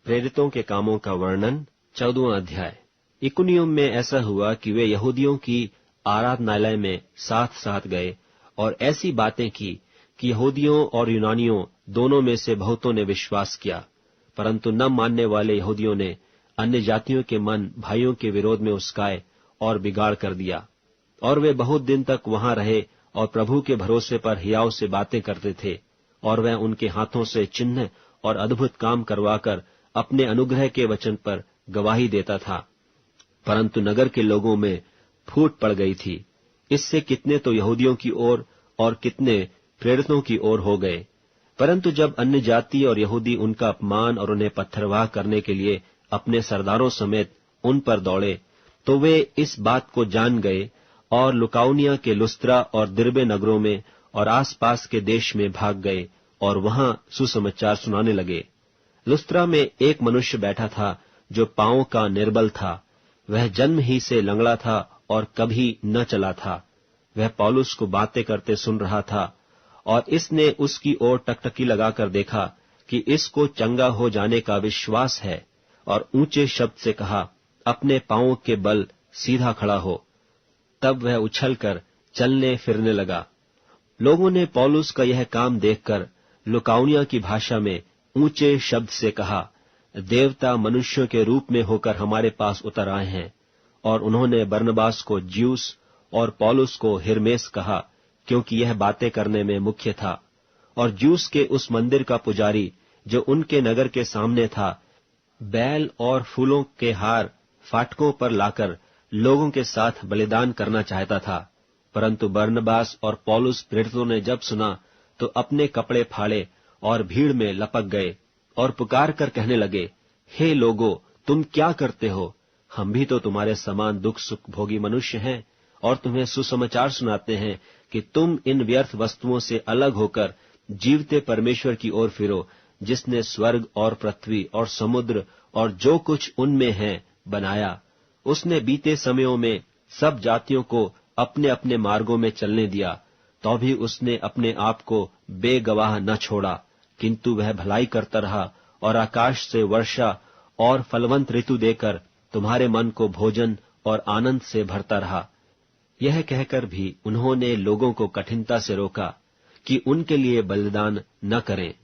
प्रेरितों के कामों का वर्णन, 14वां अध्याय। इकुनियुम में ऐसा हुआ कि वे यहूदियों की आराधनालय में साथ साथ गए और ऐसी बातें की कि यहूदियों और यूनानियों दोनों में से बहुतों ने विश्वास किया, परंतु न मानने वाले यहूदियों ने अन्य जातियों के मन भाइयों के विरोध में उस्काए और बिगाड़ कर दिया। और वे बहुत दिन तक वहां रहे और प्रभु के भरोसे पर हियाव से बातें करते थे, और वह उनके हाथों से चिन्ह और अद्भुत काम करवाकर अपने अनुग्रह के वचन पर गवाही देता था। परंतु नगर के लोगों में फूट पड़ गई थी। इससे कितने तो यहूदियों की ओर और कितने प्रेरितों की ओर हो गए। परंतु जब अन्य जाति और यहूदी उनका अपमान और उन्हें पत्थरवाह करने के लिए अपने सरदारों समेत उन पर दौड़े, तो वे इस बात को जान गए और लुकाउनिया के लुस्त्रा और दिर्बे नगरों में और आसपास के देश में भाग गए और वहां सुसमाचार सुनाने लगे। लुस्त्रा में एक मनुष्य बैठा था जो पांवों का निर्बल था। वह जन्म ही से लंगड़ा था और कभी न चला था। वह पौलुस को बातें करते सुन रहा था, और इसने उसकी ओर टकटकी लगाकर देखा कि इसको चंगा हो जाने का विश्वास है, और ऊंचे शब्द से कहा, अपने पांवों के बल सीधा खड़ा हो। तब वह उछलकर चलने फिरने लगा। लोगों ने पौलुस का यह काम देखकर लुकाउनिया की भाषा में ऊंचे शब्द से कहा, देवता मनुष्यों के रूप में होकर हमारे पास उतर आए हैं। और उन्होंने बरनबास को ज्यूस और पौलुस को हिरमेस कहा, क्योंकि यह बातें करने में मुख्य था। और ज्यूस के उस मंदिर का पुजारी जो उनके नगर के सामने था, बैल और फूलों के हार फाटकों पर लाकर लोगों के साथ बलिदान करना चाहता था। परंतु बरनबास और पौलुस प्रेरितों ने जब सुना तो अपने कपड़े फाड़े और भीड़ में लपक गए और पुकार कर कहने लगे, हे लोगों, तुम क्या करते हो? हम भी तो तुम्हारे समान दुख सुख भोगी मनुष्य हैं और तुम्हें सुसमाचार सुनाते हैं कि तुम इन व्यर्थ वस्तुओं से अलग होकर जीवते परमेश्वर की ओर फिरो, जिसने स्वर्ग और पृथ्वी और समुद्र और जो कुछ उनमें है बनाया। उसने बीते समयों में सब जातियों को अपने अपने मार्गों में चलने दिया, तो भी उसने अपने आप को बेगवाह न छोड़ा, किंतु वह भलाई करता रहा और आकाश से वर्षा और फलवंत ऋतु देकर तुम्हारे मन को भोजन और आनंद से भरता रहा। यह कहकर भी उन्होंने लोगों को कठिनता से रोका कि उनके लिए बलिदान न करें।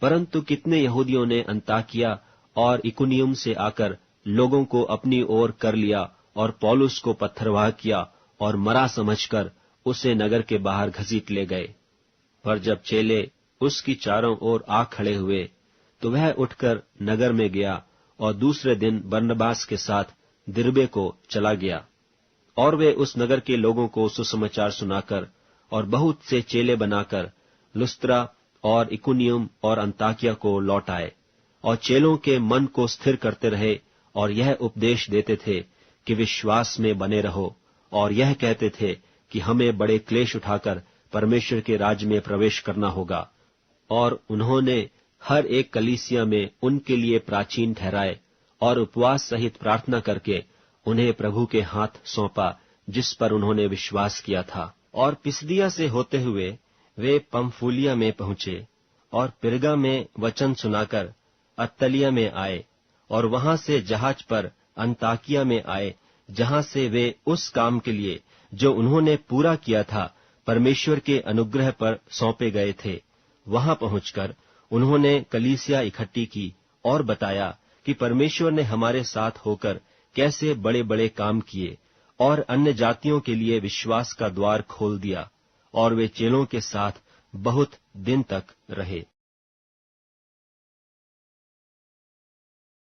परंतु कितने यहूदियों ने अंताकिया और इकुनियुम से आकर लोगों को अपनी ओर कर लिया और पौलुस को पत्थरवाह किया और मरा समझकर उसे नगर के बाहर घसीट ले गए। पर जब चेले उसकी चारों ओर आ खड़े हुए तो वह उठकर नगर में गया और दूसरे दिन बरनबास के साथ दिर्बे को चला गया। और वे उस नगर के लोगों को सुसमाचार सुनाकर और बहुत से चेले बनाकर लुस्त्रा और इकुनियुम और अंताकिया को लौट आए, और चेलों के मन को स्थिर करते रहे और यह उपदेश देते थे कि विश्वास में बने रहो, और यह कहते थे कि हमें बड़े क्लेश उठाकर परमेश्वर के राज्य में प्रवेश करना होगा। और उन्होंने हर एक कलीसिया में उनके लिए प्राचीन ठहराए और उपवास सहित प्रार्थना करके उन्हें प्रभु के हाथ सौंपा, जिस पर उन्होंने विश्वास किया था। और पिसदिया से होते हुए वे पंफूलिया में पहुंचे और पिरगा में वचन सुनाकर अत्तलिया में आए, और वहां से जहाज पर अंताकिया में आए, जहां से वे उस काम के लिए जो उन्होंने पूरा किया था परमेश्वर के अनुग्रह पर सौंपे गए थे। वहां पहुंचकर उन्होंने कलीसिया इकट्ठी की और बताया कि परमेश्वर ने हमारे साथ होकर कैसे बड़े बड़े काम किए और अन्य जातियों के लिए विश्वास का द्वार खोल दिया, और वे चेलों के साथ बहुत दिन तक रहे।